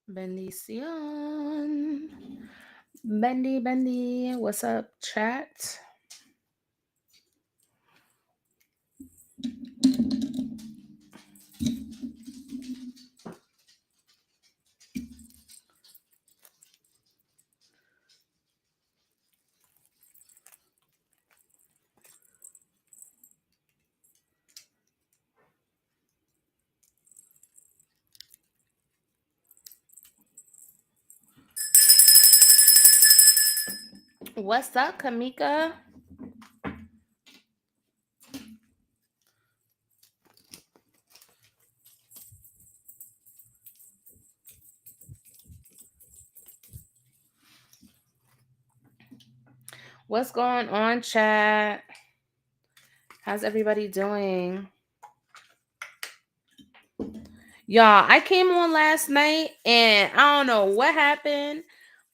Bendición. Bendy. What's up, chat? What's up, Kamika? What's going on, chat? How's everybody doing? Y'all, I came on last night and I don't know what happened,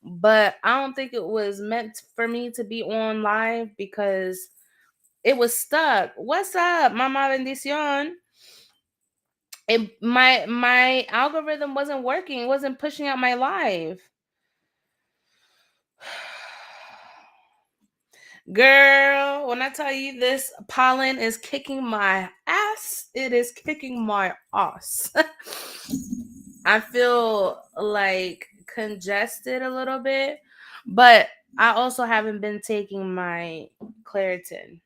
but I don't think it was meant for me to be on live because it was stuck. What's up, Mama Bendición? My algorithm wasn't working. It wasn't pushing out my live. Girl, when I tell you this pollen is kicking my ass, it is kicking my ass. I feel like congested a little bit, but I also haven't been taking my Claritin.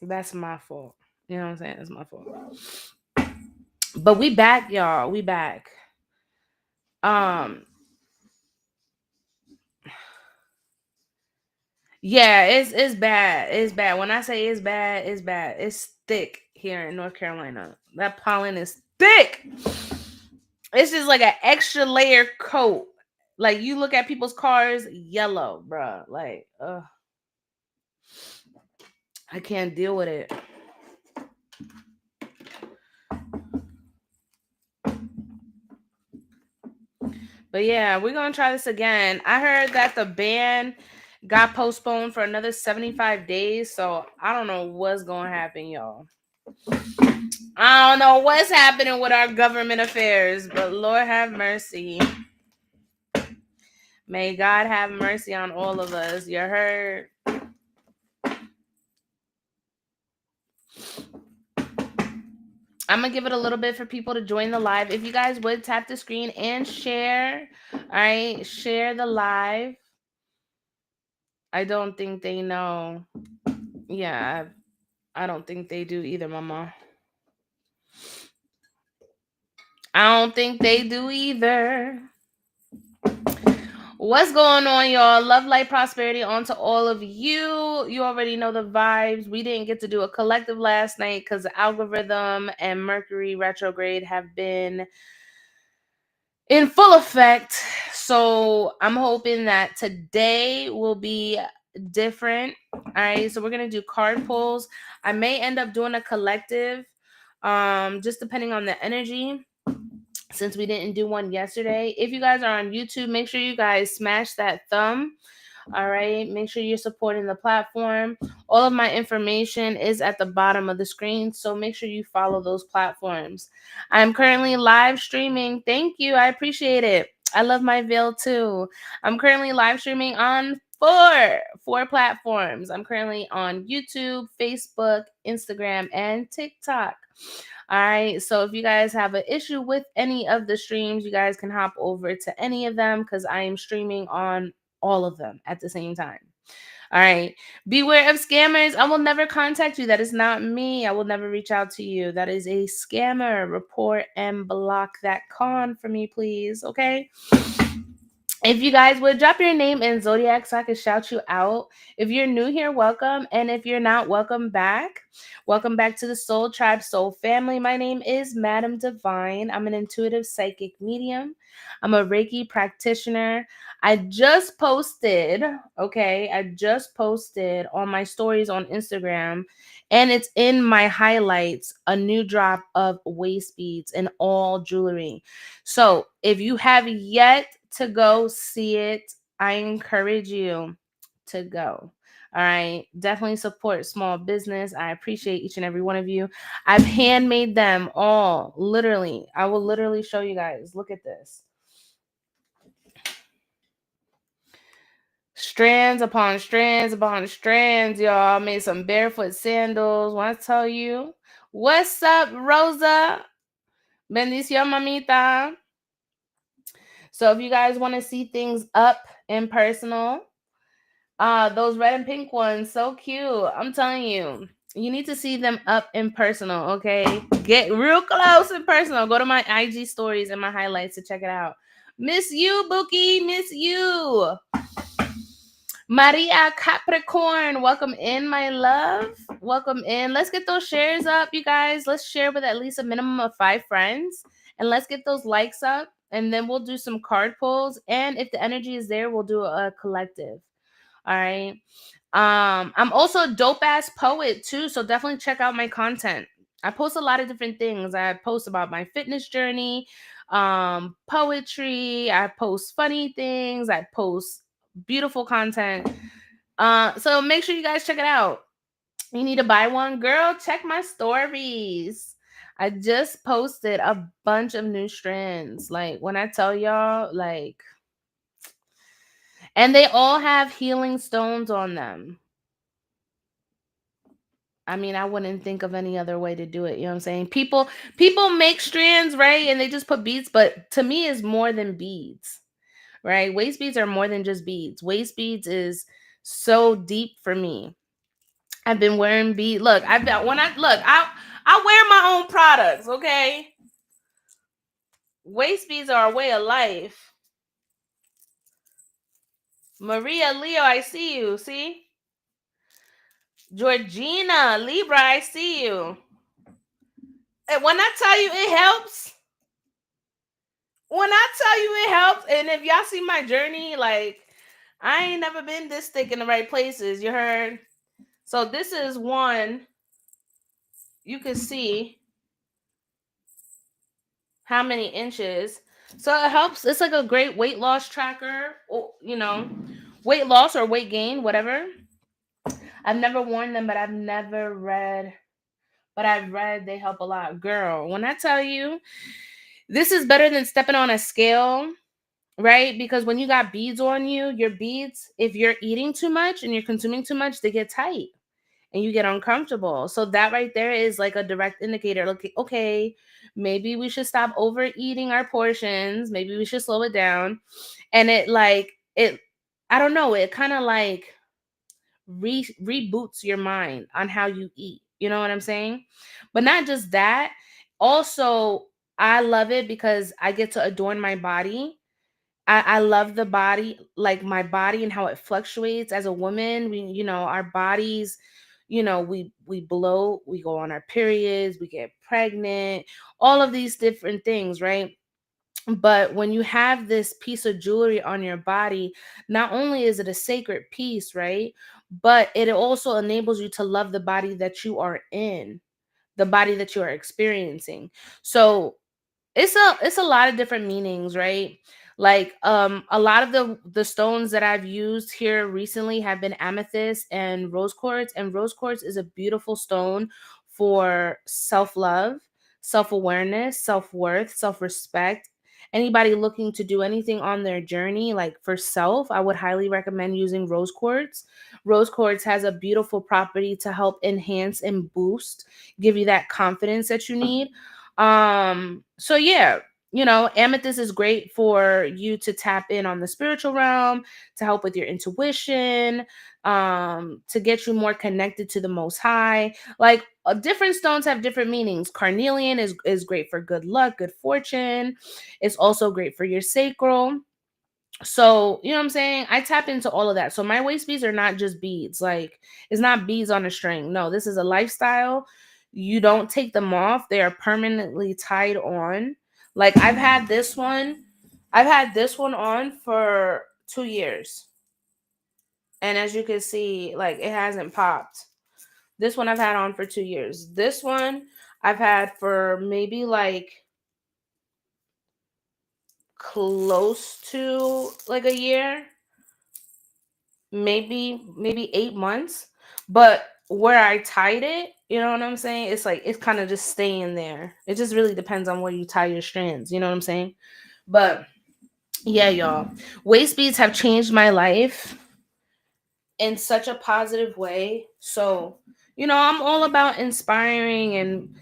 That's my fault. You know what I'm saying? That's my fault. But we back, y'all. We back. Um, Yeah, it's bad. It's bad. When I say it's bad, it's bad. It's thick here in North Carolina. That pollen is thick. It's just like an extra layer coat. Like you look at people's cars, yellow, bruh. Like, I can't deal with it. But yeah, we're gonna try this again. I heard that the ban got postponed for another 75 days, so I don't know what's gonna happen, y'all. I don't know what's happening with our government affairs, but Lord have mercy. May God have mercy on all of us. You heard? I'm going to give it a little bit for people to join the live. If you guys would tap the screen and share, all right, share the live. I don't think they know. Yeah, I don't think they do either, Mama. I don't think they do either. What's going on, y'all? Love, light, prosperity on to all of you. You already know the vibes. We didn't get to do a collective last night because the algorithm and Mercury retrograde have been in full effect. So I'm hoping that today will be different. All right, so we're gonna do card pulls. I may end up doing a collective, just depending on the energy, since we didn't do one yesterday. If you guys are on YouTube, make sure you guys smash that thumb. All right, make sure you're supporting the platform. All of my information is at the bottom of the screen, so make sure you follow those platforms. I'm currently live streaming. Thank you, I appreciate it. I love my veil too. I'm currently live streaming on four platforms. I'm currently on YouTube, Facebook, Instagram, and TikTok. All right. So if you guys have an issue with any of the streams, you guys can hop over to any of them because I am streaming on all of them at the same time. All right. Beware of scammers. I will never contact you. That is not me. I will never reach out to you. That is a scammer. Report and block that con for me, please. Okay. If you guys would drop your name and zodiac so I can shout you out. If you're new here, welcome. And if you're not, welcome back. Welcome back to the Soul Tribe Soul Family. My name is Madam Divine. I'm an intuitive psychic medium. I'm a Reiki practitioner. I just posted on my stories on Instagram, and it's in my highlights, a new drop of waist beads and all jewelry. So if you have yet to go see it, I encourage you to go. All right. Definitely support small business. I appreciate each and every one of you. I've handmade them all. Literally. I will literally show you guys. Look at this. Strands upon strands upon strands, y'all. Made some barefoot sandals. Want to tell you? What's up, Rosa? Bendición, mamita. So if you guys want to see things up and personal, those red and pink ones, so cute. I'm telling you, you need to see them up and personal, okay? Get real close and personal. Go to my IG stories and my highlights to check it out. Miss you, Bookie. Miss you. Maria Capricorn, welcome in, my love. Welcome in. Let's get those shares up, you guys. Let's share with at least a minimum of 5 friends. And let's get those likes up. And then we'll do some card pulls. And if the energy is there, we'll do a collective. All right. I'm also a dope ass poet too. So definitely check out my content. I post a lot of different things. I post about my fitness journey, poetry. I post funny things. I post beautiful content. So make sure you guys check it out. You need to buy one, girl. Check my stories. I just posted a bunch of new strands. Like when I tell y'all, like, and they all have healing stones on them. I mean, I wouldn't think of any other way to do it. You know what I'm saying? People make strands, right? And they just put beads, but to me it's more than beads. Right? Waist beads are more than just beads. Waist beads is so deep for me. I've been wearing beads. Look, I wear my own products, okay? Waist beads are a way of life. Maria Leo, I see you. See? Georgina Libra, I see you. And when I tell you it helps, and if y'all see my journey, like I ain't never been this thick in the right places. You heard? So this is one. You can see how many inches. So it helps. It's like a great weight loss tracker, or, weight loss or weight gain, whatever. I've never worn them, but I've read they help a lot. Girl, when I tell you, this is better than stepping on a scale, right? Because when you got beads on you, your beads, if you're eating too much and you're consuming too much, they get tight and you get uncomfortable. So that right there is like a direct indicator. Look, okay, maybe we should stop overeating our portions. Maybe we should slow it down. And I don't know, it kind of like reboots your mind on how you eat. You know what I'm saying? But not just that. Also, I love it because I get to adorn my body. I love the body, like my body and how it fluctuates as a woman. Our bodies, we bloat, we go on our periods, we get pregnant, all of these different things, right? But when you have this piece of jewelry on your body, not only is it a sacred piece, right? But it also enables you to love the body that you are in, the body that you are experiencing. So it's a lot of different meanings, right? Like a lot of the stones that I've used here recently have been amethyst and rose quartz, and rose quartz is a beautiful stone for self-love, self-awareness, self-worth, self-respect. Anybody looking to do anything on their journey, like for self, I would highly recommend using rose quartz. Rose quartz has a beautiful property to help enhance and boost, give you that confidence that you need. So yeah, amethyst is great for you to tap in on the spiritual realm, to help with your intuition, to get you more connected to the most high. Like different stones have different meanings. Carnelian is great for good luck, good fortune. It's also great for your sacral. So, you know what I'm saying? I tap into all of that. So my waist beads are not just beads. Like it's not beads on a string. No, this is a lifestyle. You don't take them off. They are permanently tied on. Like I've had this one on for 2 years. And as you can see, like it hasn't popped. This one I've had on for 2 years. This one I've had for maybe like close to like a year, maybe 8 months. But where I tied it, you know what I'm saying? It's like it's kind of just staying there. It just really depends on where you tie your strands. You know what I'm saying? But yeah, y'all, waist beads have changed my life. in such a positive way. So, I'm all about inspiring, and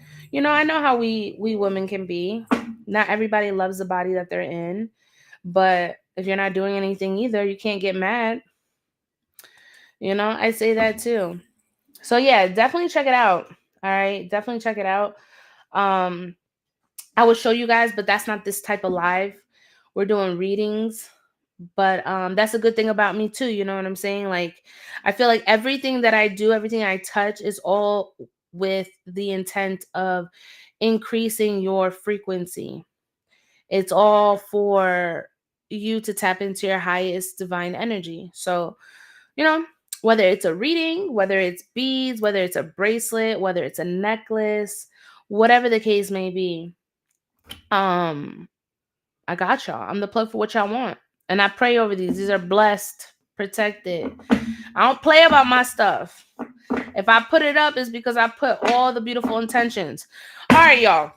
I know how we women can be. Not everybody loves the body that they're in, but if you're not doing anything either, you can't get mad. I say that too. So yeah, definitely check it out. All right, definitely check it out. Um I will show you guys, but that's not this type of live. We're doing readings, but that's a good thing about me too, you know what I'm saying? Like, I feel like everything that I do, everything I touch is all with the intent of increasing your frequency. It's all for you to tap into your highest divine energy. So, you know, whether it's a reading, whether it's beads, whether it's a bracelet, whether it's a necklace, whatever the case may be, um, I got y'all. I'm the plug for what y'all want. And I pray over these. These are blessed, protected. I don't play about my stuff. If I put it up, it's because I put all the beautiful intentions. All right, y'all.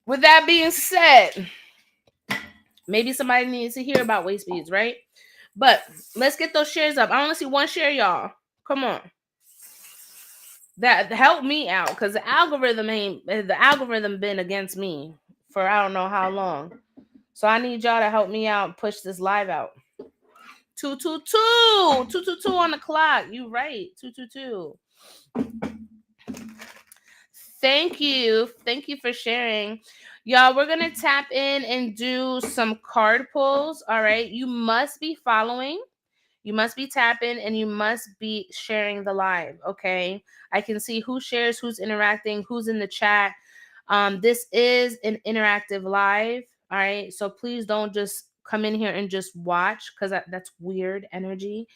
With that being said, maybe somebody needs to hear about waist beads, right? But let's get those shares up. I only see one share, y'all. Come on. That help me out, because the algorithm been against me for I don't know how long. So I need y'all to help me out and push this live out. 222 on the clock. You right. 222. Thank you for sharing. Y'all, we're gonna tap in and do some card pulls. All right. You must be following. You must be tapping, and you must be sharing the live. Okay. I can see who shares, who's interacting, who's in the chat. This is an interactive live. All right. So please don't just come in here and just watch, because that's weird energy.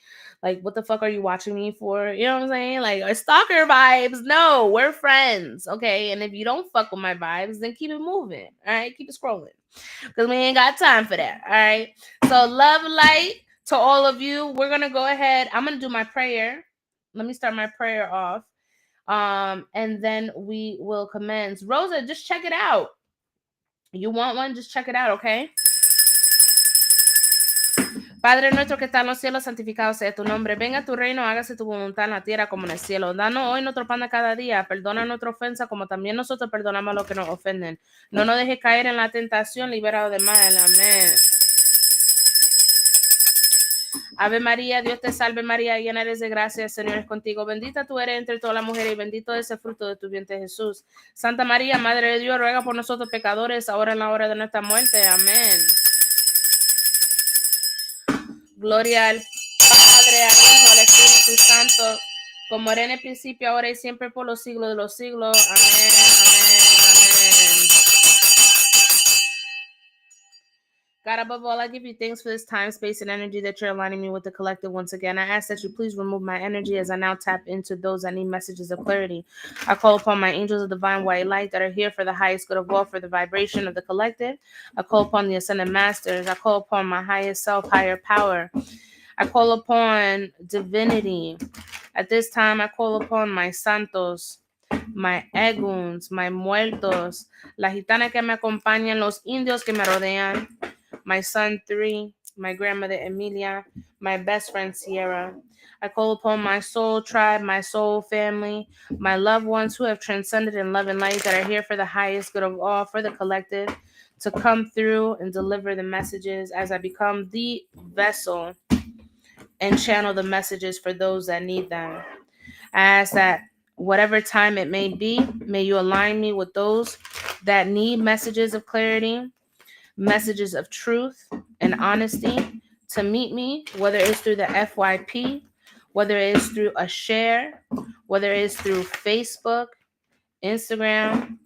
Like, what the fuck are you watching me for? You know what I'm saying? Like, stalker vibes. No, we're friends. Okay. And if you don't fuck with my vibes, then keep it moving. All right. Keep it scrolling, because we ain't got time for that. All right. So, love, light to all of you. We're going to go ahead. I'm going to do my prayer. Let me start my prayer off. And then we will commence. Rosa, just check it out. You want one? Just check it out, okay? Padre nuestro que está en los cielos, santificado sea tu nombre. Venga tu reino, hágase tu voluntad en la tierra como en el cielo. Danos hoy nuestro pan de cada día. Perdona nuestra ofensa como también nosotros perdonamos a los que nos ofenden. No nos dejes caer en la tentación, liberados de mal. Amén. Ave María, Dios te salve María, llena eres de gracia, el Señor es contigo. Bendita tú eres entre todas las mujeres y bendito es el fruto de tu vientre Jesús. Santa María, Madre de Dios, ruega por nosotros pecadores, ahora en la hora de nuestra muerte. Amén. Gloria al Padre, al Hijo, al Espíritu Santo, como era en el principio, ahora y siempre, por los siglos de los siglos. Amén, amén, amén. God, above all, I give you thanks for this time, space, and energy that you're aligning me with the collective once again. I ask that you please remove my energy as I now tap into those that need messages of clarity. I call upon my angels of divine white light that are here for the highest good of all, for the vibration of the collective. I call upon the ascended masters. I call upon my highest self, higher power. I call upon divinity. At this time, I call upon my santos, my eguns, my muertos, la gitana que me acompañan, los indios que me rodean, my son 3, my grandmother Emilia, my best friend Sierra. I call upon my soul tribe, my soul family, my loved ones who have transcended in love and light that are here for the highest good of all, for the collective, to come through and deliver the messages as I become the vessel and channel the messages for those that need them. I ask that whatever time it may be, may you align me with those that need messages of clarity, messages of truth and honesty to meet me, whether it's through the FYP, whether it's through a share, whether it's through Facebook, Instagram,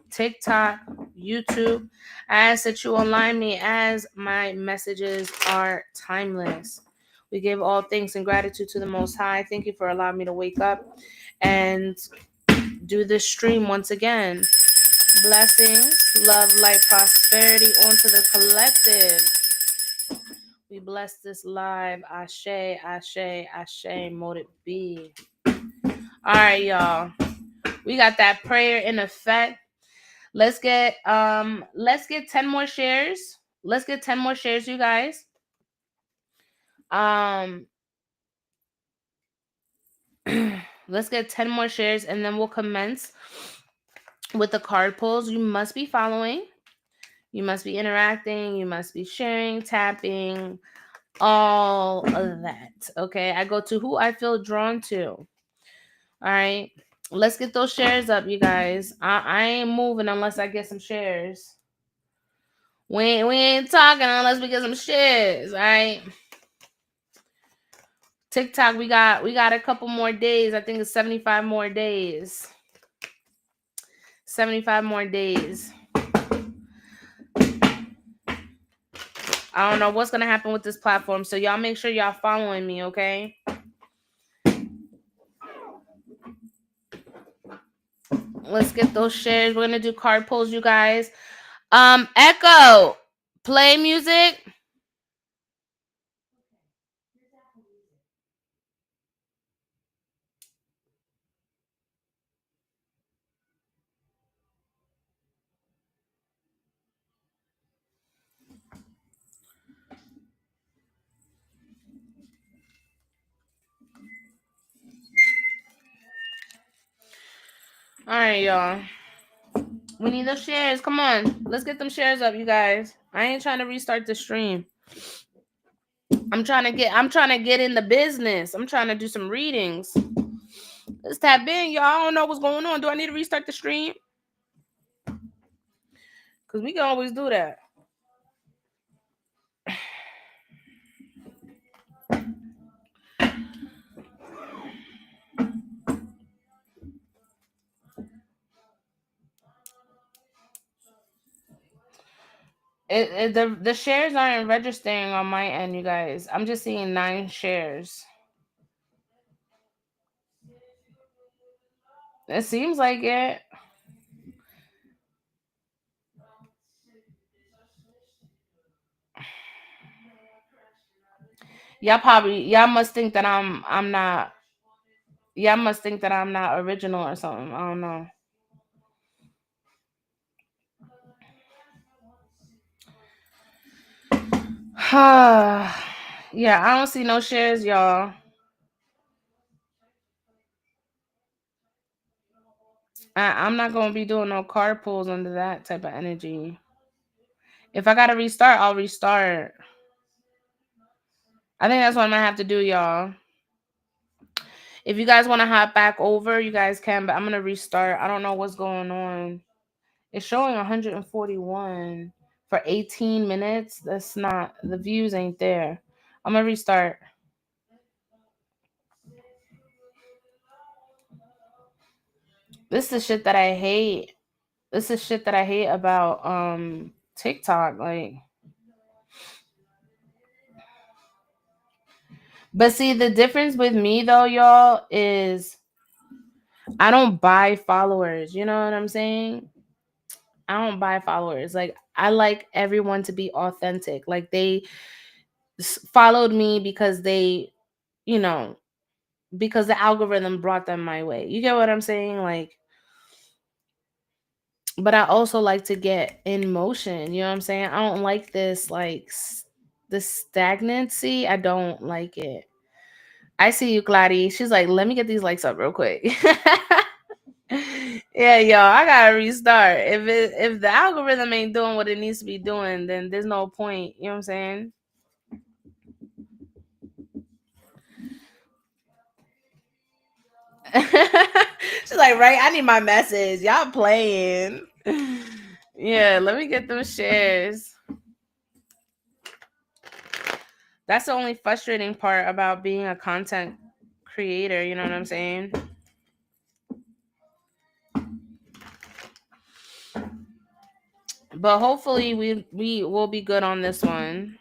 TikTok, YouTube. I ask that you align me as my messages are timeless. We give all thanks and gratitude to the Most High. Thank you for allowing me to wake up and do this stream once again. Blessings, love, light, prosperity onto the collective. We bless this live. Ashe, ashe, ashe, mote it be. All right, y'all. We got that prayer in effect. Let's get 10 more shares. Let's get 10 more shares, you guys. Let's get 10 more shares and then we'll commence with the card pulls. You must be following. You must be interacting. You must be sharing, tapping, all of that. Okay. I go to who I feel drawn to. All right. Let's get those shares up, you guys. I ain't moving unless I get some shares. We ain't talking unless we get some shares. All right. TikTok, we got a couple more days. I think it's 75 more days. 75 more days. I don't know what's gonna happen with this platform. So y'all make sure y'all following me, okay? Let's get those shares. We're gonna do card pulls, you guys. Echo, play music. All right, y'all. We need those shares. Come on. Let's get them shares up, you guys. I ain't trying to restart the stream. I'm trying to get in the business. I'm trying to do some readings. Let's tap in, y'all. I don't know what's going on. Do I need to restart the stream? Because we can always do that. The shares aren't registering on my end, you guys. I'm just seeing 9 shares. It seems like it. Y'all must think that I'm not. Y'all must think that I'm not original or something. I don't know. Yeah, I don't see no shares, y'all. I'm not gonna be doing no card pulls under that type of energy. If I gotta restart, I'll restart. I think that's what I'm gonna have to do, y'all. If you guys want to hop back over, you guys can, but I'm gonna restart. I don't know what's going on. It's showing 141 for 18 minutes. That's not, the views ain't there. I'm gonna restart. This is shit that I hate. This is shit that I hate about TikTok. Like, but see, the difference with me though, y'all, is I don't buy followers. You know what I'm saying? I don't buy followers. Like, I like everyone to be authentic. Like, they followed me because they, you know, because the algorithm brought them my way. You get what I'm saying? Like, but I also like to get in motion. You know what I'm saying? I don't like this, like, this stagnancy. I don't like it. I see you, Claudia. She's like, let me get these likes up real quick. Yeah, y'all, I gotta restart. If the algorithm ain't doing what it needs to be doing, then there's no point. You know what I'm saying? She's like, right? I need my message. Y'all playing. Yeah, let me get them shares. That's the only frustrating part about being a content creator. You know what I'm saying? But hopefully we will be good on this one.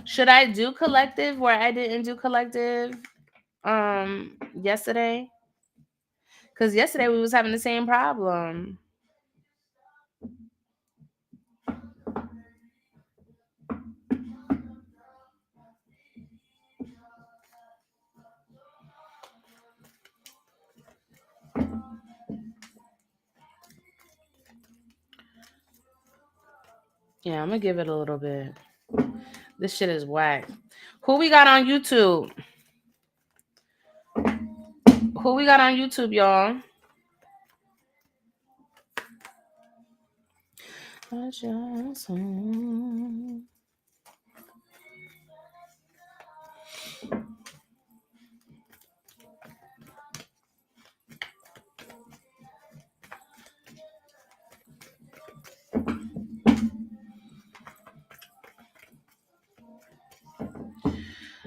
Should I do collective where I didn't do collective yesterday? Because yesterday we was having the same problem. Yeah, I'm gonna give it a little bit. This shit is whack. Who we got on YouTube? Who we got on YouTube, y'all?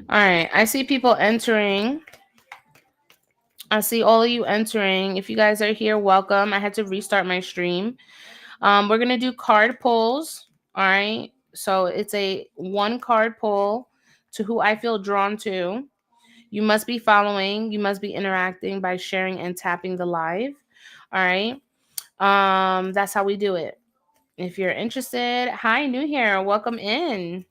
All right, I see people entering. I see all of you entering. If you guys are here, welcome. I had to restart my stream. We're gonna do card pulls. All right. So it's a one card pull to who I feel drawn to. You must be following. You must be interacting by sharing and tapping the live. All right. That's how we do it. If you're interested, hi, new here. Welcome in.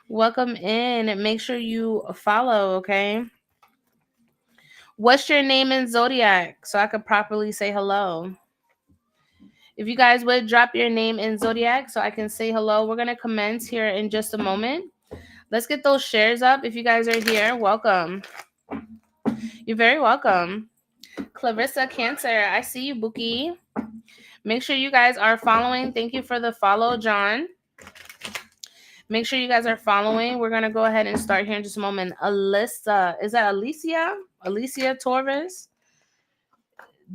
Welcome in. Make sure you follow. Okay. What's your name in zodiac so I could properly say hello? If you guys would drop your name in zodiac so I can say hello, we're going to commence here in just a moment. Let's get those shares up. If you guys are here, welcome. You're very welcome. Clarissa Cancer, I see you, Bookie. Make sure you guys are following. Thank you for the follow, John. Make sure you guys are following. We're going to go ahead and start here in just a moment. Alyssa, is that Alicia? Alicia Torres?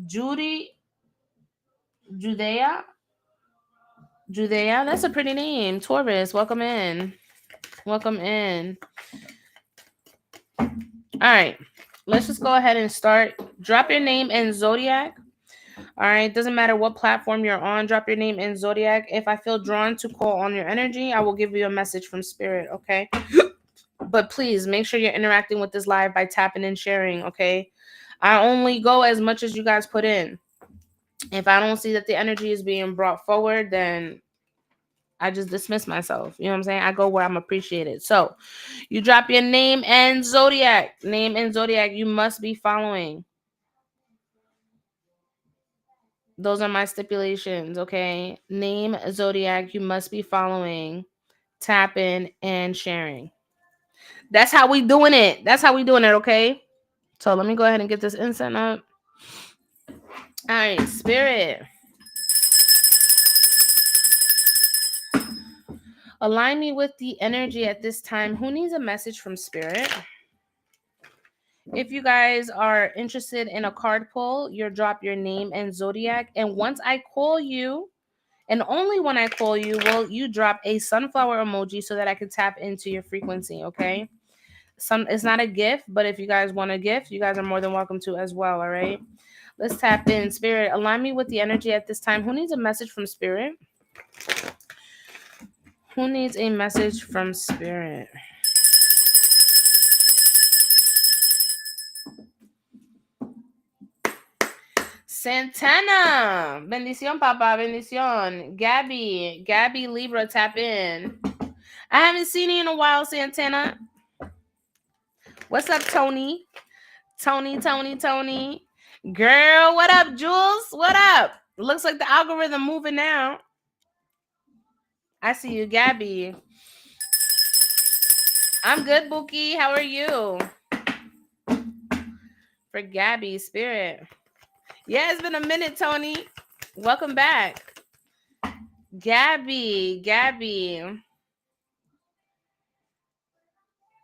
Judy? Judea? Judea? That's a pretty name. Torres, welcome in. Welcome in. All right. Let's just go ahead and start. Drop your name in Zodiac. All right. Doesn't matter what platform you're on. Drop your name in Zodiac. If I feel drawn to call on your energy, I will give you a message from Spirit. Okay. But please make sure you're interacting with this live by tapping and sharing. Okay. I only go as much as you guys put in. If I don't see that the energy is being brought forward, then I just dismiss myself. You know what I'm saying? I go where I'm appreciated. So you drop your name and zodiac. Name and zodiac. You must be following. Those are my stipulations, okay? Name, zodiac. You must be following, tapping, and sharing. That's how we doing it. That's how we doing it, okay? So let me go ahead and get this incense up. All right, Spirit. Align me with the energy at this time. Who needs a message from Spirit? If you guys are interested in a card pull, you'll drop your name and zodiac. And once I call you, and only when I call you, will you drop a sunflower emoji so that I can tap into your frequency, okay? It's not a gift, but if you guys want a gift, you guys are more than welcome to as well, all right? Let's tap in. Spirit, align me with the energy at this time. Who needs a message from Spirit? Who needs a message from Spirit? Santana. Bendición, papa. Bendición. Gabby Libra, tap in. I haven't seen you in a while, Santana. What's up, Tony? Tony. Girl, what up, Jules? What up? Looks like the algorithm moving now. I see you, Gabby. I'm good, Bookie. How are you? For Gabby, Spirit. Yeah, it's been a minute, Tony. Welcome back. Gabby.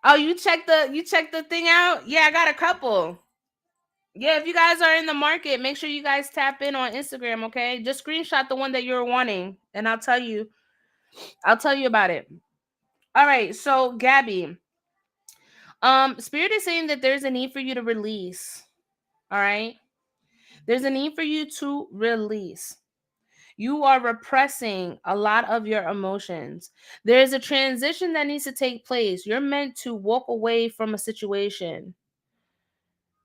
Oh, you checked the thing out? Yeah, I got a couple. Yeah, if you guys are in the market, make sure you guys tap in on Instagram, okay? Just screenshot the one that you're wanting, and I'll tell you about it. All right, so Gabby, Spirit is saying that there's a need for you to release. All right, there's a need for you to release. You are repressing a lot of your emotions. There is a transition that needs to take place. You're meant to walk away from a situation.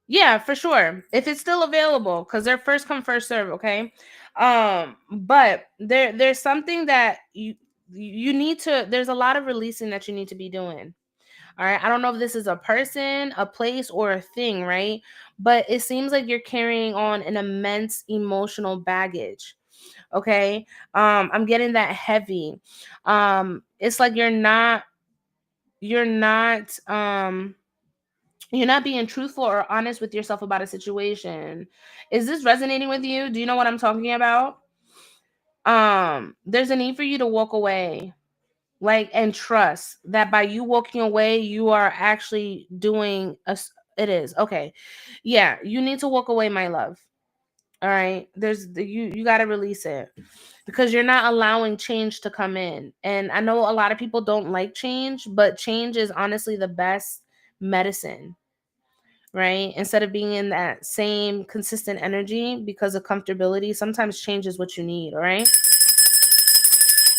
Yeah, for sure. If it's still available, because they're first come, first serve, okay? But there's something that you need to, there's a lot of releasing that you need to be doing. All right. I don't know if this is a person, a place, or a thing, right? But it seems like you're carrying on an immense emotional baggage. Okay. I'm getting that heavy. It's like you're not you're not being truthful or honest with yourself about a situation. Is this resonating with you? Do you know what I'm talking about? There's a need for you to walk away, like, and trust that by you walking away, you are actually doing it is okay. Yeah, you need to walk away, my love. All right, you got to release it, because you're not allowing change to come in. And I know a lot of people don't like change, but change is honestly the best medicine, right? Instead of being in that same consistent energy because of comfortability, sometimes change is what you need. All right.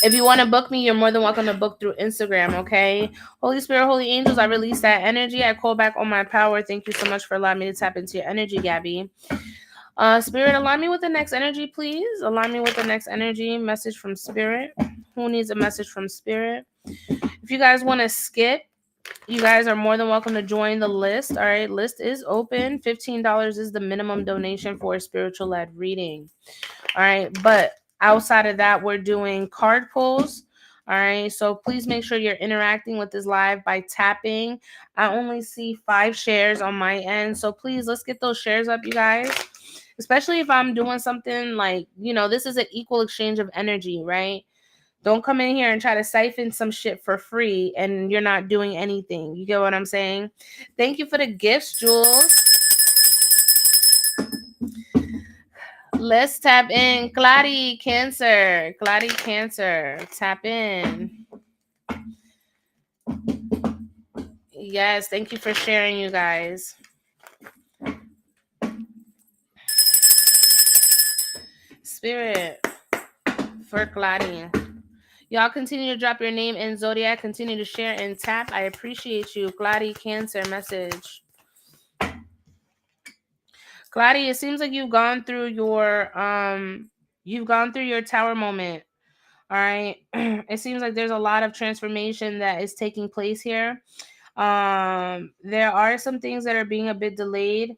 If you want to book me, you're more than welcome to book through Instagram, okay? Holy Spirit, Holy Angels, I release that energy. I call back on my power. Thank you so much for allowing me to tap into your energy, Gabby. Spirit, align me with the next energy, please. Align me with the next energy. Message from Spirit. Who needs a message from Spirit? If you guys want to skip, you guys are more than welcome to join the list. All right, list is open. $15 is the minimum donation for a spiritual led reading. All right, but outside of that, we're doing card pulls. All right, so please make sure you're interacting with this live by tapping. I only see 5 shares on my end, so please let's get those shares up, you guys. Especially if I'm doing something like, this is an equal exchange of energy, right? Don't come in here and try to siphon some shit for free and you're not doing anything. You get what I'm saying? Thank you for the gifts, Jules. Let's tap in. Clary Cancer. Clary Cancer. Tap in. Yes, thank you for sharing, you guys. Spirit for Clary. Y'all continue to drop your name in Zodiac. Continue to share and tap. I appreciate you. Clary Cancer message. Clary, it seems like you've gone through your tower moment. All right. It seems like there's a lot of transformation that is taking place here. There are some things that are being a bit delayed.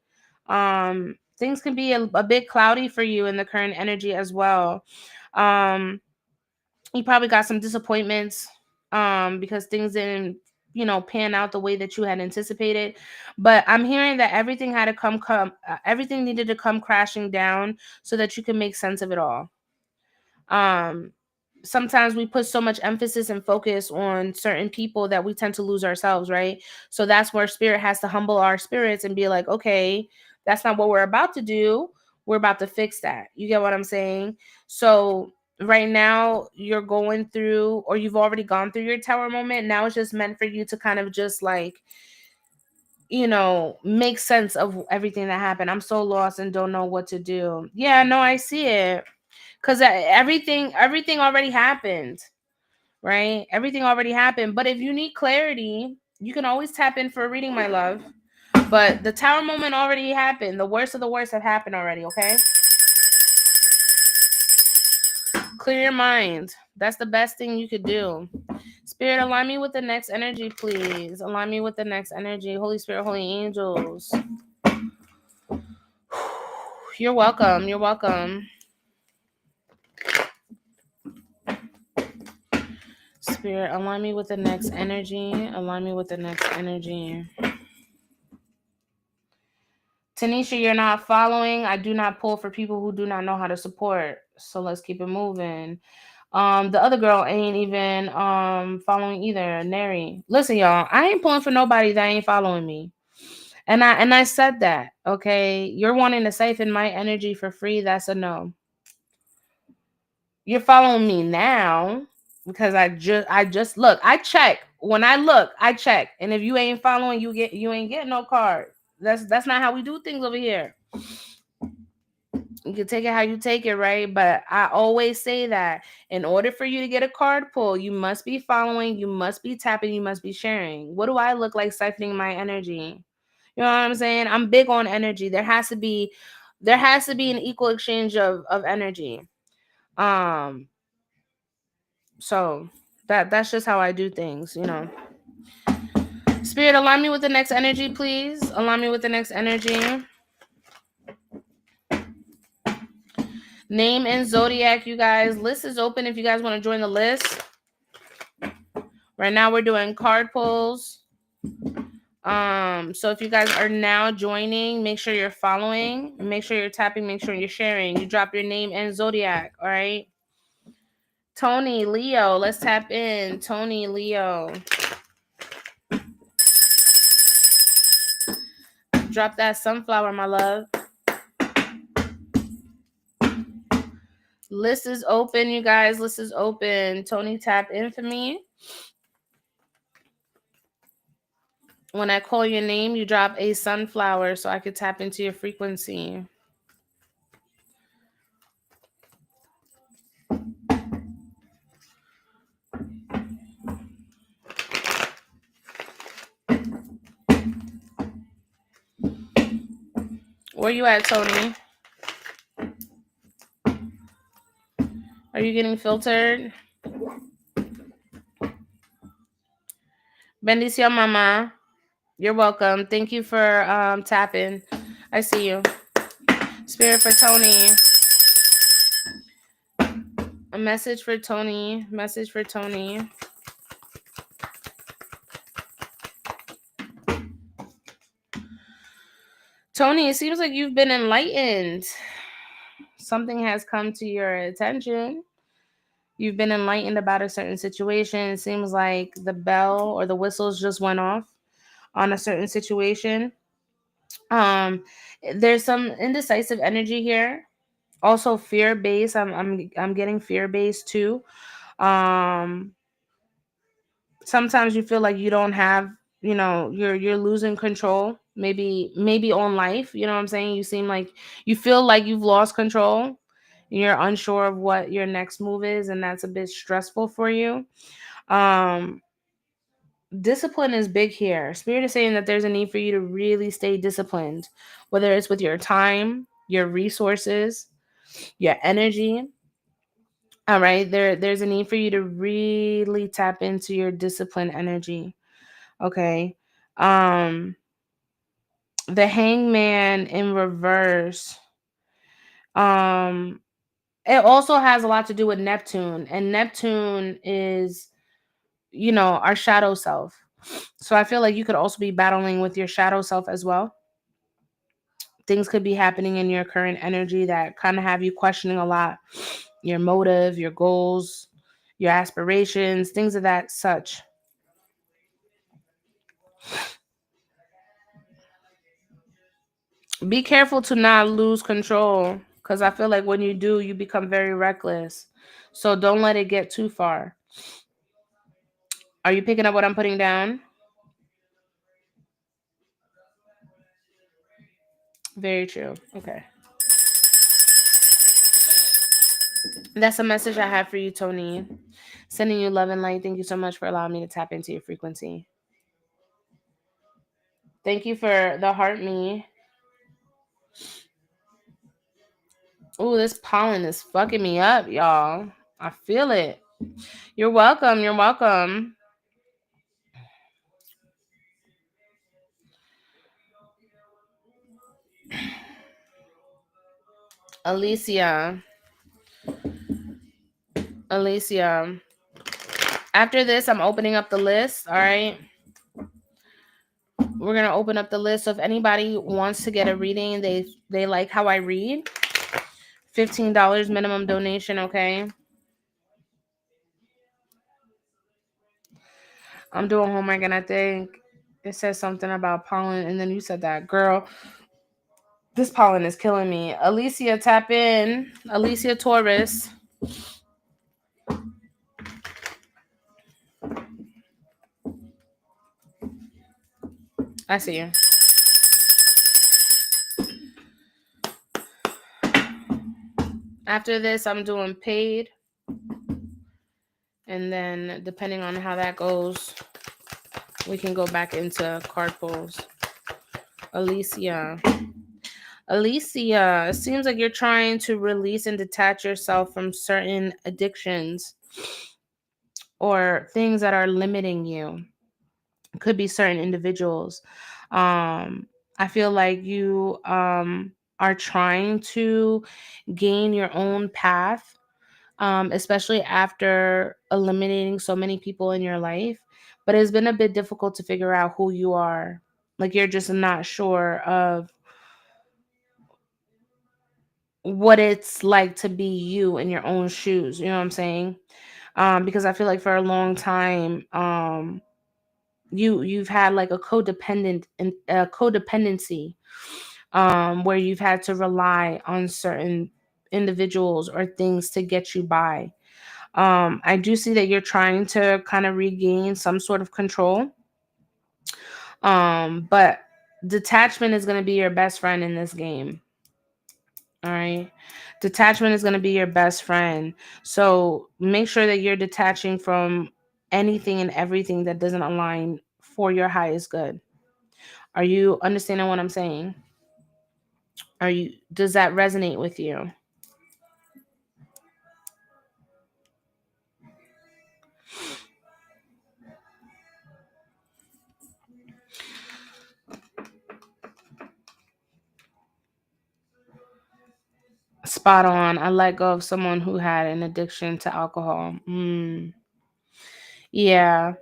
Things can be a bit cloudy for you in the current energy as well. You probably got some disappointments because things didn't pan out the way that you had anticipated. But I'm hearing that everything had to everything needed to come crashing down so that you can make sense of it all. um Sometimes we put so much emphasis and focus on certain people that we tend to lose ourselves, right? So that's where Spirit has to humble our spirits and be like, okay, that's not what we're about to do. We're about to fix that. You get what I'm saying? So right now you're going through, or you've already gone through your tower moment. Now it's just meant for you to kind of just like, make sense of everything that happened. I'm so lost and don't know what to do. Yeah, no, I see it. Because everything already happened, right? Everything already happened. But if you need clarity, you can always tap in for a reading, my love. But the tower moment already happened. The worst of the worst have happened already, okay? Clear your mind. That's the best thing you could do. Spirit, align me with the next energy, please. Align me with the next energy. Holy Spirit, Holy Angels. You're welcome. You're welcome. Spirit, align me with the next energy. Align me with the next energy. Tanisha, you're not following. I do not pull for people who do not know how to support. So let's keep it moving. The other girl ain't even following either. Neri. Listen, y'all, I ain't pulling for nobody that ain't following me. And I said that, okay? You're wanting to siphon my energy for free. That's a no. You're following me now because I just look. I check. When I look, I check. And if you ain't following, you ain't getting no card. That's not how we do things over here. You can take it how you take it, right? But I always say that in order for you to get a card pull, you must be following, you must be tapping, you must be sharing. What do I look like siphoning my energy? You know what I'm saying? I'm big on energy. There has to be an equal exchange of energy. So that's just how I do things, Spirit, align me with the next energy, please. Align me with the next energy. Name and zodiac, you guys. List is open if you guys want to join the list. Right now we're doing card pulls. So if you guys are now joining, make sure you're following, make sure you're tapping, make sure you're sharing. You drop your name and zodiac, all right? Tony, Leo, let's tap in. Tony, Leo. Drop that sunflower, my love. List is open, you guys. List is open. Tony, tap in for me. When I call your name, you drop a sunflower so I could tap into your frequency. Where you at, Tony? Are you getting filtered? Bendición, mama. You're welcome. Thank you for tapping. I see you. Spirit for Tony. A message for Tony. Message for Tony. Tony, it seems like you've been enlightened. Something has come to your attention. You've been enlightened about a certain situation. It seems like the bell or the whistles just went off on a certain situation. Um, there's some indecisive energy here. Also fear based. I'm getting fear based too. Um, Sometimes you feel like you don't have, you're losing control. Maybe on life. You know what I'm saying? You seem like you feel like you've lost control. You're unsure of what your next move is, and that's a bit stressful for you. Um, Discipline is big here. Spirit is saying that there's a need for you to really stay disciplined, whether it's with your time, your resources, your energy. All right, there's a need for you to really tap into your discipline energy. Okay. Um the hangman in reverse. Um it also has a lot to do with Neptune, and Neptune is, our shadow self. So I feel like you could also be battling with your shadow self as well. Things could be happening in your current energy that kind of have you questioning a lot your motive, your goals, your aspirations, things of that such. Be careful to not lose control, because I feel like when you do, you become very reckless. So don't let it get too far. Are you picking up what I'm putting down? Very true. Okay. That's a message I have for you, Tony. Sending you love and light. Thank you so much for allowing me to tap into your frequency. Thank you for the heart me. Ooh, this pollen is fucking me up, y'all. I feel it. You're welcome. You're welcome. Alicia. Alicia. After this, I'm opening up the list. All right. We're gonna open up the list. So if anybody wants to get a reading, they like how I read, $15 minimum donation. Okay. I'm doing homework and I think it says something about pollen, and then you said that, girl. This pollen is killing me. Alicia, tap in. Alicia Taurus. I see you. After this, I'm doing paid. And then depending on how that goes, we can go back into card pulls. Alicia. Alicia, it seems like you're trying to release and detach yourself from certain addictions or things that are limiting you. Could be certain individuals. I feel like you are trying to gain your own path, especially after eliminating so many people in your life. But it's been a bit difficult to figure out who you are. Like you're just not sure of what it's like to be you in your own shoes. You know what I'm saying? Because I feel like for a long time, you've had like a codependency, where you've had to rely on certain individuals or things to get you by. I do see that you're trying to kind of regain some sort of control. But detachment is going to be your best friend in this game. All right. Detachment is going to be your best friend. So make sure that you're detaching from anything and everything that doesn't align for your highest good. Are you understanding what I'm saying? Does that resonate with you? Spot on. I let go of someone who had an addiction to alcohol. Yeah,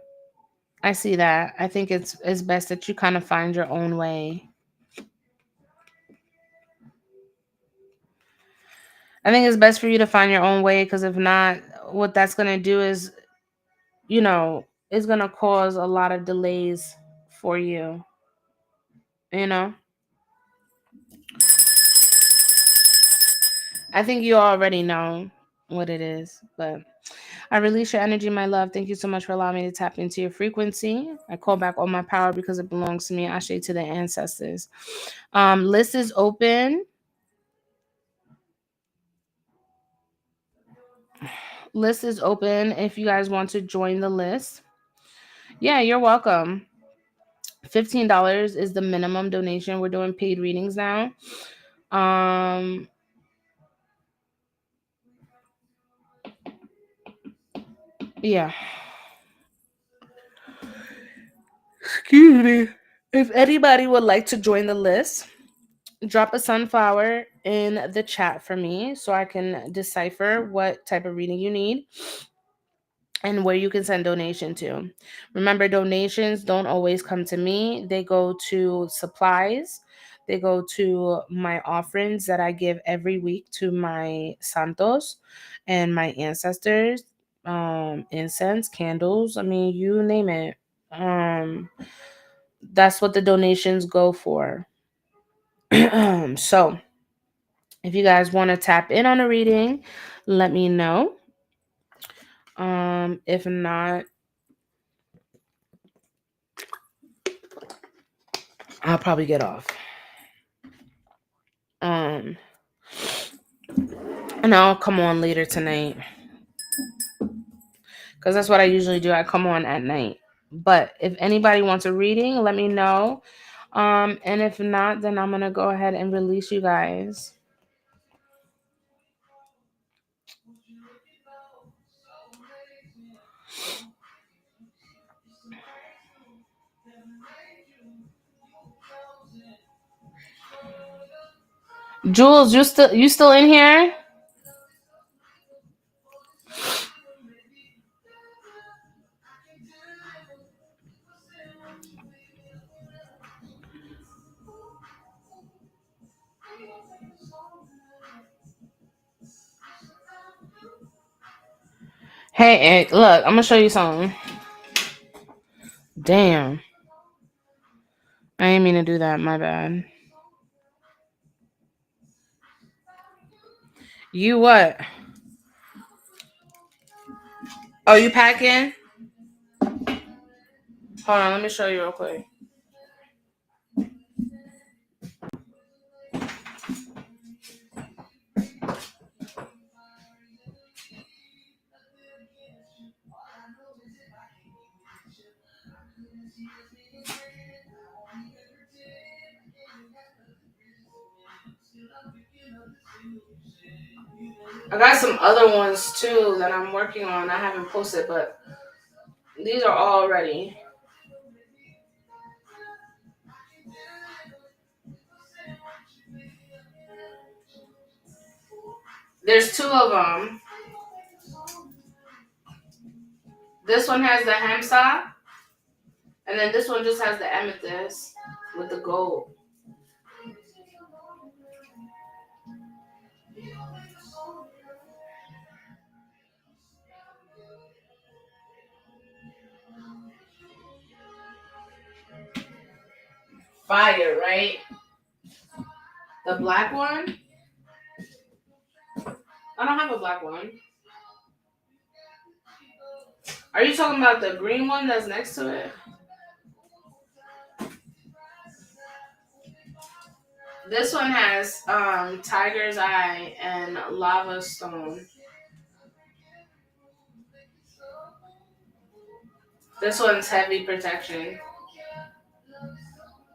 I see that. I think it's best that you kind of find your own way. I think it's best for you to find your own way, because if not, what that's going to do is, it's going to cause a lot of delays for you, you know? I think you already know what it is, but I release your energy, my love. Thank you so much for allowing me to tap into your frequency. I call back all my power because it belongs to me. I say to the ancestors. List is open. List is open if you guys want to join the list. Yeah, you're welcome. $15 is the minimum donation. We're doing paid readings now. Um, yeah. Excuse me. If anybody would like to join the list, drop a sunflower in the chat for me so I can decipher what type of reading you need and where you can send donation to. Remember, donations don't always come to me. They go to supplies. They go to my offerings that I give every week to my santos and my ancestors. Incense, candles, I mean, you name it. That's what the donations go for. So if you guys want to tap in on a reading, let me know. If not, I'll probably get off. Um, and I'll come on later tonight, because that's what I usually do. I come on at night. But if anybody wants a reading, let me know. And if not, then I'm gonna go ahead and release you guys. Jules, you still in here? Hey, look, I'm gonna show you something. Damn, I didn't mean to do that. My bad. You what? Oh, you packing? Hold on, let me show you real quick. I got some other ones too that I'm working on. I haven't posted, but these are all ready. There's two of them. This one has the hamsa, and then this one just has the amethyst with the gold. Fire, right? The black one? I don't have a black one. Are you talking about the green one that's next to it? This one has tiger's eye and lava stone. This one's heavy protection.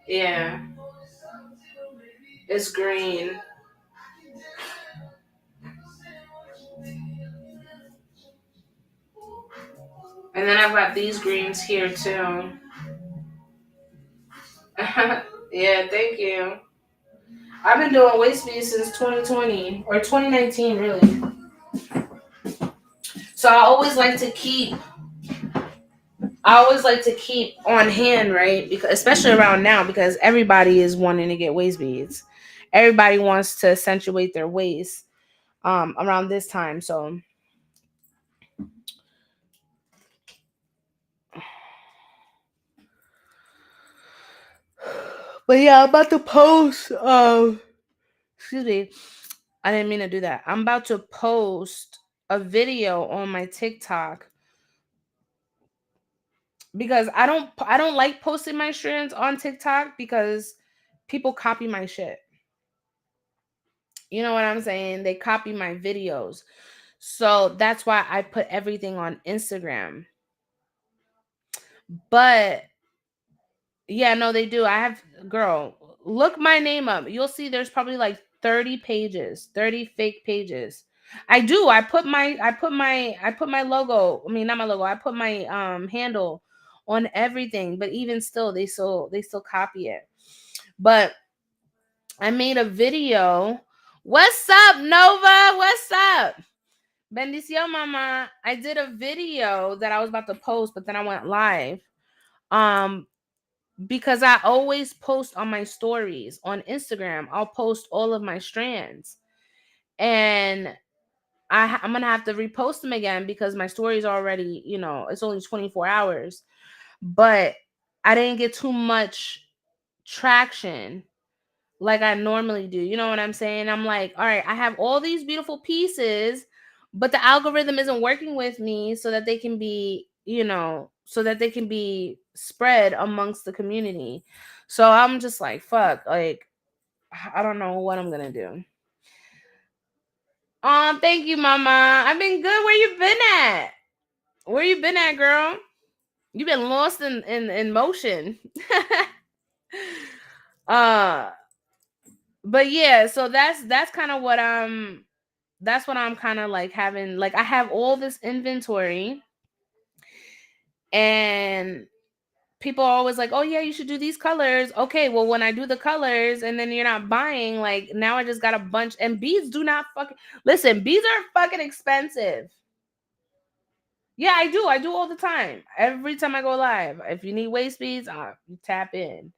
Yeah, it's green. And then I've got these greens here too. Yeah, thank you. I've been doing waist beads since 2020 or 2019, really. So I always like to keep on hand, right? Because especially around now, because everybody is wanting to get waist beads. Everybody wants to accentuate their waist around this time. So, but yeah, I'm about to post. Excuse me, I didn't mean to do that. I'm about to post a video on my TikTok because I don't like posting my strands on TikTok because people copy my shit. You know what I'm saying? They copy my videos. So that's why I put everything on Instagram. But yeah, no, they do. I have girl, look my name up. You'll see there's probably like 30 pages, 30 fake pages. I do. I put my logo. I mean, not my logo. I put my handle on everything, but even still they still copy it. But I made a video. What's up, Nova? What's up? Bendición, mama. I did a video that I was about to post, but then I went live. Um, because I always post on my stories on Instagram. I'll post all of my strands, and I'm gonna have to repost them again because my story is already, it's only 24 hours. But I didn't get too much traction like I normally do. You know what I'm saying? I'm like, all right, I have all these beautiful pieces, but the algorithm isn't working with me so that they can be, so that they can be spread amongst the community. So I'm just like, fuck, like, I don't know what I'm gonna do. Thank you, mama. I've been good. Where you been at? Where you been at, girl? You've been lost in motion. uh but yeah, so that's kind of what I'm kind of like having. Like, I have all this inventory, and people are always like, oh yeah, you should do these colors. Okay, well, when I do the colors and then you're not buying, like, now I just got a bunch. And beads do not fucking listen, beads are fucking expensive. Yeah, I do all the time. Every time I go live, if you need waist beads, you tap in.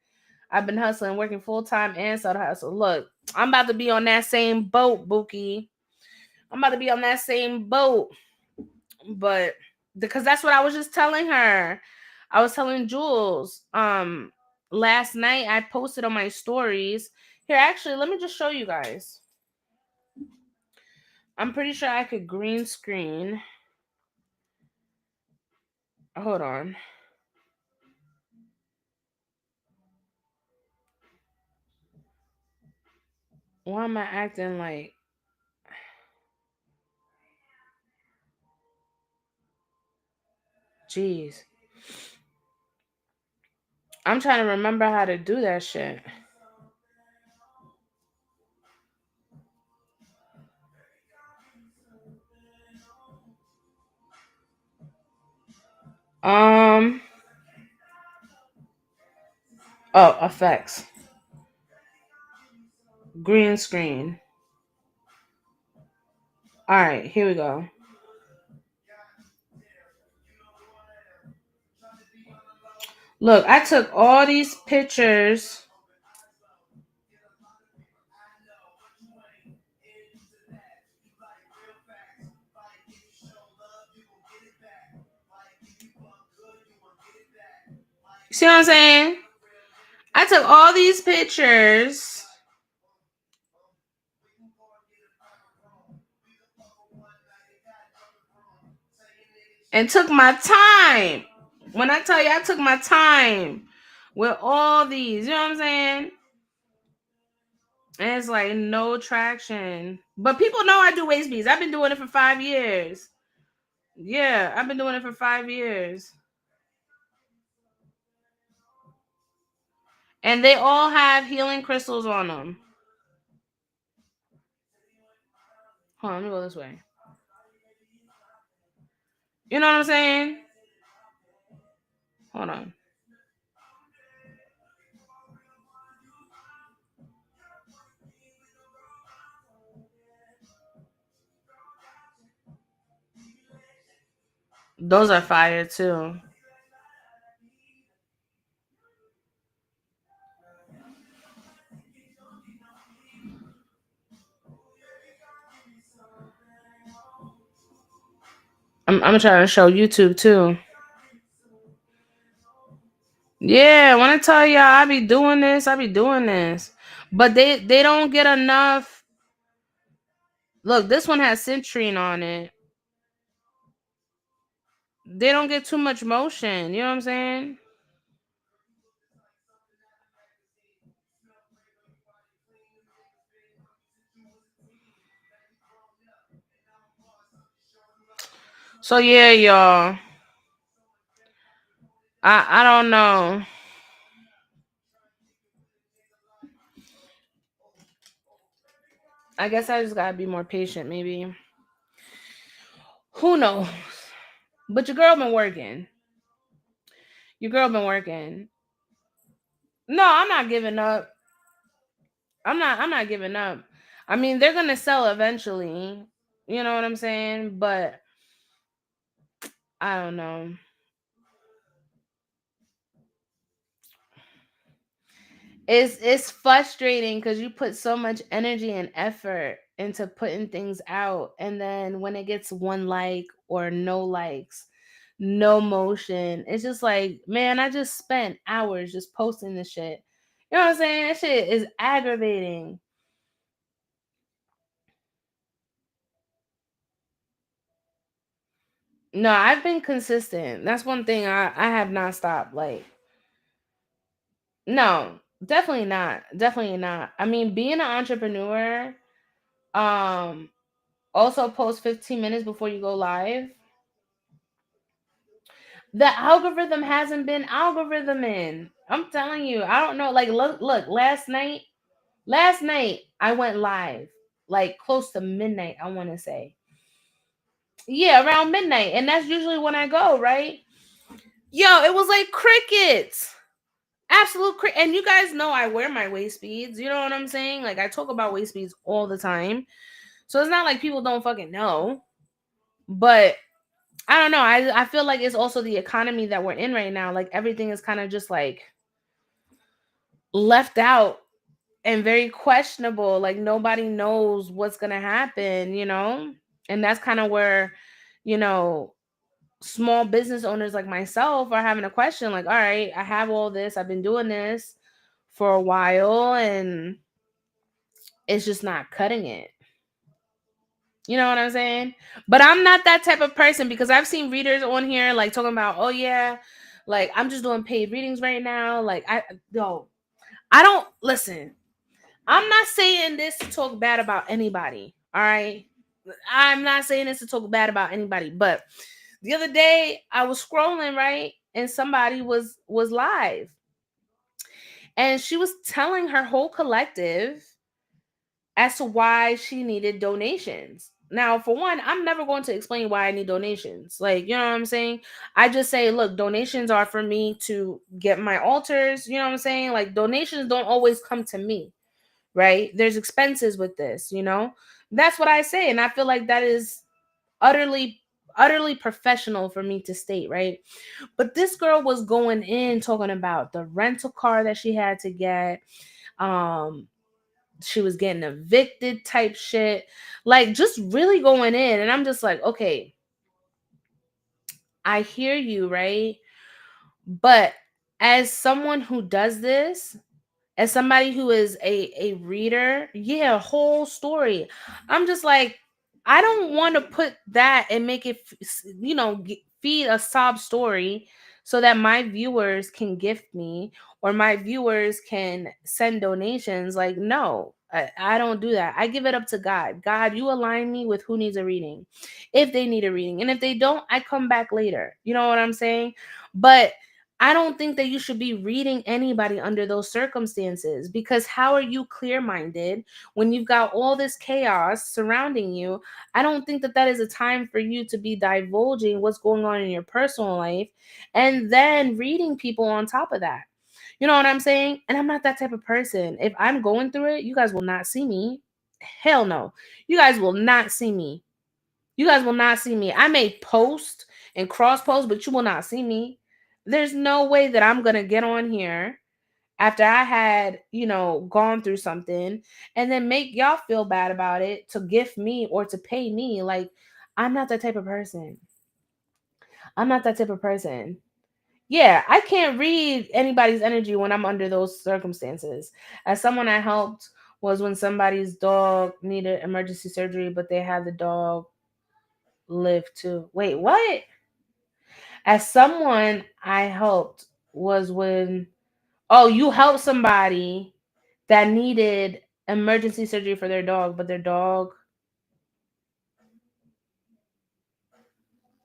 I've been hustling, working full time and side hustle. Look, I'm about to be on that same boat, Bookie. I'm about to be on that same boat. But because that's what I was just telling her. I was telling Jules. Last night I posted on my stories. Here, actually, let me just show you guys. I'm pretty sure I could green screen. Hold on. Why am I acting like? Jeez. I'm trying to remember how to do that shit. Um. Oh, effects. Green screen. All right, here we go. Look, I took all these pictures. See what I'm saying? I took all these pictures and took my time. When I tell you I took my time with all these, you know what I'm saying? And it's like no traction. But people know I do waist beads. I've been doing it for 5 years. Yeah, I've been doing it for 5 years. And they all have healing crystals on them. Hold on, let me go this way. You know what I'm saying? Hold on. Those are fire too. I'm trying to show YouTube too. Yeah, when I tell y'all I be doing this, I be doing this. But they don't get enough. Look, this one has citrine on it. They don't get too much motion. You know what I'm saying? So yeah, y'all. I don't know. I guess I just gotta be more patient, maybe. Who knows? But your girl been working. Your girl been working. No, I'm not giving up. I'm not giving up. I mean, they're gonna sell eventually. You know what I'm saying? But I don't know. It's frustrating because you put so much energy and effort into putting things out, and then when it gets one like or no likes, no motion, it's just like, man, I just spent hours just posting this shit. You know what I'm saying? That shit is aggravating. No, I've been consistent. That's one thing I have not stopped. Like, no, definitely not. Definitely not. I mean, being an entrepreneur, um, also post 15 minutes before you go live. The algorithm hasn't been algorithming. I'm telling you, I don't know. Like, look, last night I went live, like close to midnight, I want to say. Yeah, around midnight. And that's usually when I go, right? Yo, it was like crickets. Absolute and you guys know I wear my waist beads. You know what I'm saying? Like I talk about waist beads all the time. So it's not like people don't fucking know. But I don't know. I feel like it's also the economy that we're in right now. Like everything is kind of just like left out and very questionable. Like nobody knows what's gonna happen, you know? And that's kind of where, you know, small business owners like myself are having a question like, all right, I have all this, I've been doing this for a while and it's just not cutting it. You know what I'm saying? But I'm not that type of person because I've seen readers on here like talking about, oh yeah, like I'm just doing paid readings right now. Like I don't listen. I'm not saying this to talk bad about anybody. All right. I'm not saying this to talk bad about anybody, but the other day I was scrolling, right? And somebody was live. And she was telling her whole collective as to why she needed donations. Now, for one, I'm never going to explain why I need donations. Like, you know what I'm saying? I just say, look, donations are for me to get my altars. You know what I'm saying? Like, donations don't always come to me. right? There's expenses with this, you know? That's what I say. And I feel like that is utterly, utterly professional for me to state, right? But this girl was going in talking about the rental car that she had to get. Um, she was getting evicted type shit. Like just really going in. And I'm just like, okay, I hear you, right? But as someone who does this, as somebody who is a reader, yeah, whole story. I'm just like, I don't want to put that and make it, feed a sob story so that my viewers can gift me or my viewers can send donations. Like, no, I don't do that. I give it up to God. God, you align me with who needs a reading, if they need a reading, and if they don't, I come back later. You know what I'm saying? But I don't think that you should be reading anybody under those circumstances, because how are you clear minded when you've got all this chaos surrounding you? I don't think that that is a time for you to be divulging what's going on in your personal life and then reading people on top of that. You know what I'm saying? And I'm not that type of person. If I'm going through it, you guys will not see me. Hell no. You guys will not see me. You guys will not see me. I may post and cross post, but you will not see me. There's no way that I'm going to get on here after I had, gone through something and then make y'all feel bad about it to gift me or to pay me. Like, I'm not that type of person. I'm not that type of person. Yeah, I can't read anybody's energy when I'm under those circumstances. As someone I helped was when somebody's dog needed emergency surgery, but they had the dog live too. Wait, what? As someone I helped was when, oh, you helped somebody that needed emergency surgery for their dog, but their dog,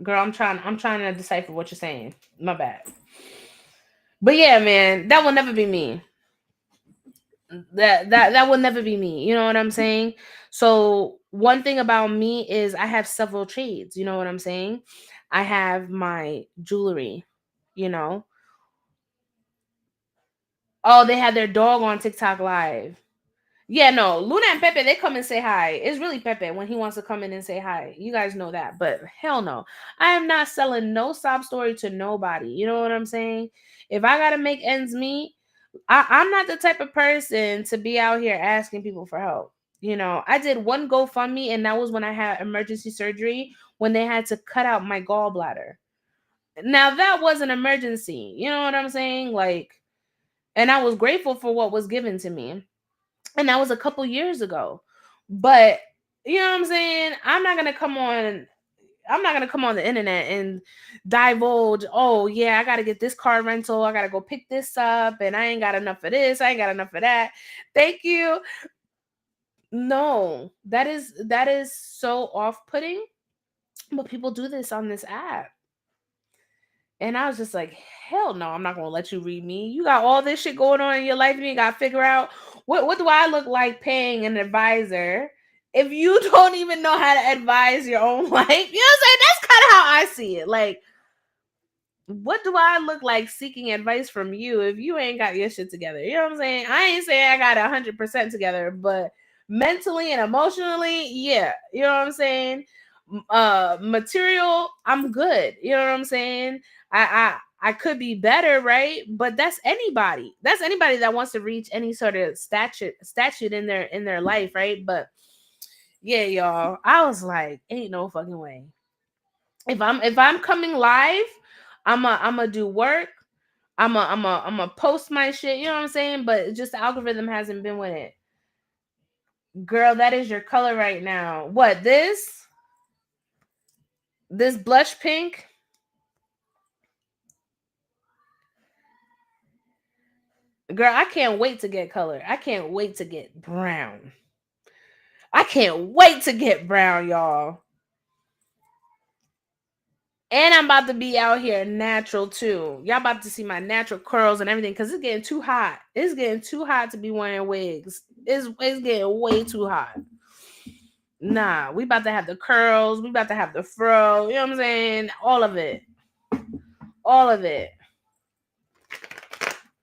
girl, I'm trying to decipher what you're saying. My bad. But yeah, man, that will never be me. That will never be me. You know what I'm saying? So one thing about me is I have several trades. You know what I'm saying? I have my jewelry, you know. Oh, they had their dog on TikTok live. Yeah, no, Luna and Pepe, they come and say hi. It's really Pepe when he wants to come in and say hi. You guys know that, but hell no. I am not selling no sob story to nobody. You know what I'm saying? If I gotta make ends meet, I'm not the type of person to be out here asking people for help. I did one GoFundMe, and that was when I had emergency surgery when they had to cut out my gallbladder. Now that was an emergency. You know what I'm saying? Like, and I was grateful for what was given to me, and that was a couple years ago. But you know what I'm saying? I'm not gonna come on the internet and divulge, oh yeah, I gotta get this car rental, I gotta go pick this up, and I ain't got enough of this, I ain't got enough of that. Thank you. No, that is so off-putting, but people do this on this app. And I was just like, hell no, I'm not gonna let you read me. You got all this shit going on in your life, and you gotta figure out what do I look like paying an advisor if you don't even know how to advise your own life? You know what I'm saying? That's kind of how I see it. Like, what do I look like seeking advice from you if you ain't got your shit together? You know what I'm saying? I ain't saying I got 100% together, but mentally and emotionally, yeah. You know what I'm saying? Material, I'm good. You know what I'm saying? I could be better, right? But that's anybody. That's anybody that wants to reach any sort of statute in their life, right? But yeah, y'all, I was like, ain't no fucking way. If I'm coming live, I'm a do work. I'm a post my shit. You know what I'm saying? But just the algorithm hasn't been with it. Girl, that is your color right now. What, this blush pink? Girl, I can't wait to get color. I can't wait to get brown. I can't wait to get brown, y'all. And I'm about to be out here natural too. Y'all about to see my natural curls and everything, because it's getting too hot. It's getting too hot to be wearing wigs. It's getting way too hot. Nah, we about to have the curls. We about to have the fro. You know what I'm saying? All of it. All of it.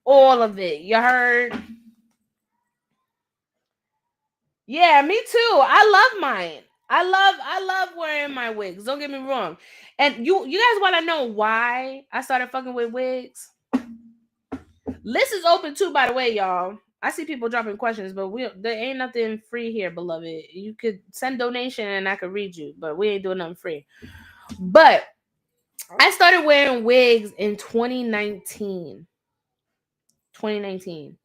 All of it. You heard? Yeah, me too. I love mine. I love wearing my wigs. Don't get me wrong. And you guys want to know why I started fucking with wigs? List is open too, by the way, y'all. I see people dropping questions, but there ain't nothing free here, beloved. You could send donation and I could read you, but we ain't doing nothing free. But I started wearing wigs in 2019. 2019,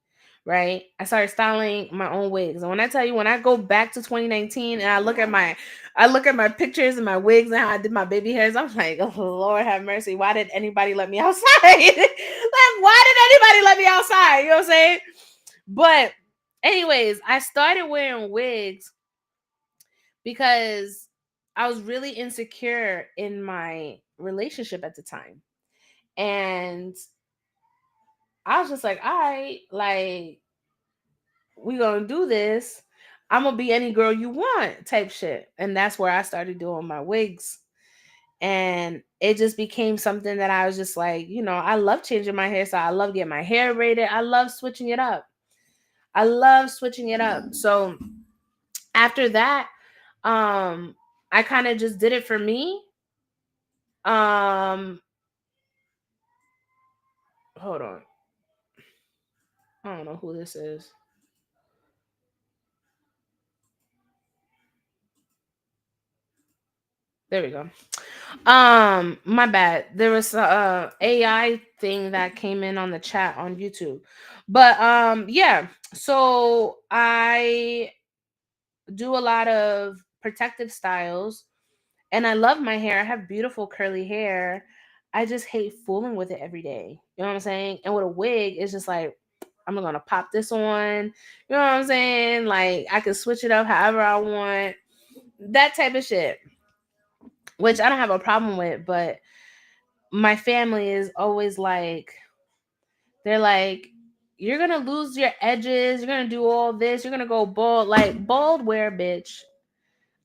right? I started styling my own wigs. And when I tell you, when I go back to 2019 and I look at my pictures and my wigs and how I did my baby hairs, I'm like, oh Lord have mercy. Why did anybody let me outside? Like, why did anybody let me outside? You know what I'm saying? But anyways, I started wearing wigs because I was really insecure in my relationship at the time. And I was just like, all right, like, we gonna do this. I'm gonna be any girl you want type shit. And that's where I started doing my wigs. And it just became something that I was just like, I love changing my hair. So I love getting my hair braided. I love switching it up. I love switching it up. So after that, um, I kind of just did it for me. Um, hold on. I don't know who this is. There we go. My bad. There was a AI thing that came in on the chat on YouTube. But yeah. So I do a lot of protective styles and I love my hair. I have beautiful curly hair. I just hate fooling with it every day. You know what I'm saying? And with a wig, it's just like I'm gonna pop this on. You know what I'm saying? Like I can switch it up however I want. That type of shit. Which I don't have a problem with, but my family is always like, they're like, you're gonna lose your edges, you're gonna do all this, you're gonna go bald. Like, bald where, bitch?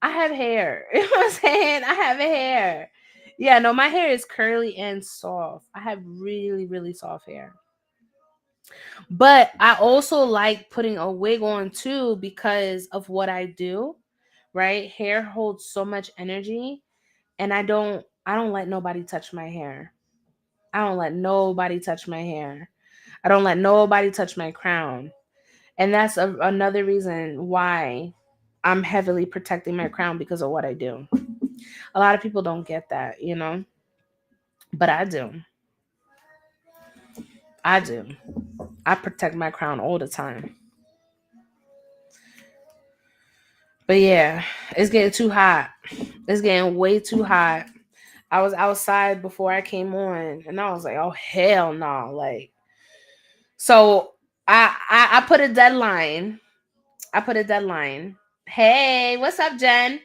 I have hair. You know what I'm saying? I have hair. Yeah, no, my hair is curly and soft. I have really, really soft hair. But I also like putting a wig on too because of what I do, right? Hair holds so much energy and I don't let nobody touch my hair. I don't let nobody touch my hair. I don't let nobody touch my crown. And that's another reason why I'm heavily protecting my crown because of what I do. A lot of people don't get that. But I do. I do. I protect my crown all the time. But yeah, it's getting too hot. It's getting way too hot. I was outside before I came on and I was like, oh hell no. Like, so I put a deadline. I put a deadline. Hey, what's up, Jen?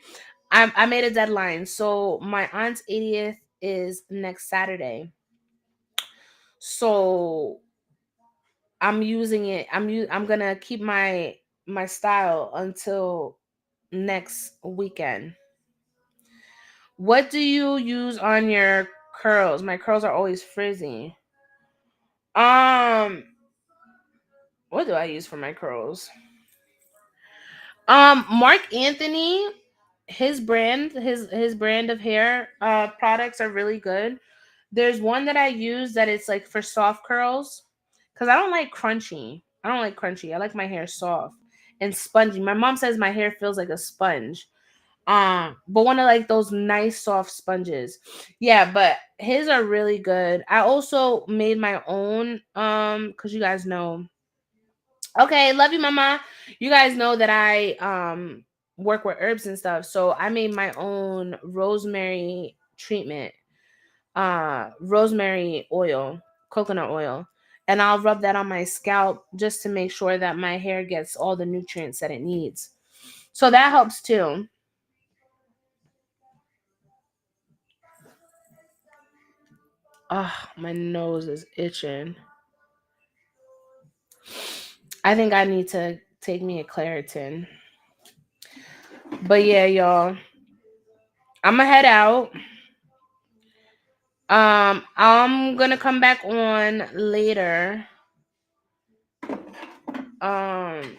I made a deadline. So my aunt's 80th is next Saturday. So I'm using it. I'm gonna keep my style until next weekend. What do you use on your curls? My curls are always frizzy. Um, what do I use for my curls? Mark Anthony, his brand of hair products are really good. There's one that I use that it's like for soft curls because I don't like crunchy. I don't like crunchy. I like my hair soft and spongy. My mom says my hair feels like a sponge. But one of like those nice soft sponges. Yeah, but his are really good. I also made my own because you guys know. Okay, love you, mama. You guys know that I work with herbs and stuff. So I made my own rosemary treatment. Rosemary oil, coconut oil. And I'll rub that on my scalp just to make sure that my hair gets all the nutrients that it needs. So that helps too. Oh, my nose is itching. I think I need to take me a Claritin. But yeah, y'all. I'ma head out. I'm gonna come back on later. Um,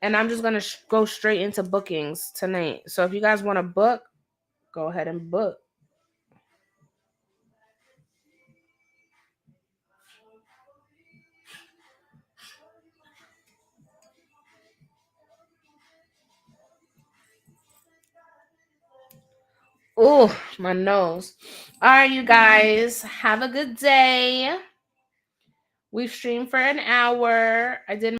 And I'm just going to go straight into bookings tonight. So if you guys want to book, go ahead and book. Oh, my nose. All right, you guys. Have a good day. We've streamed for an hour. I did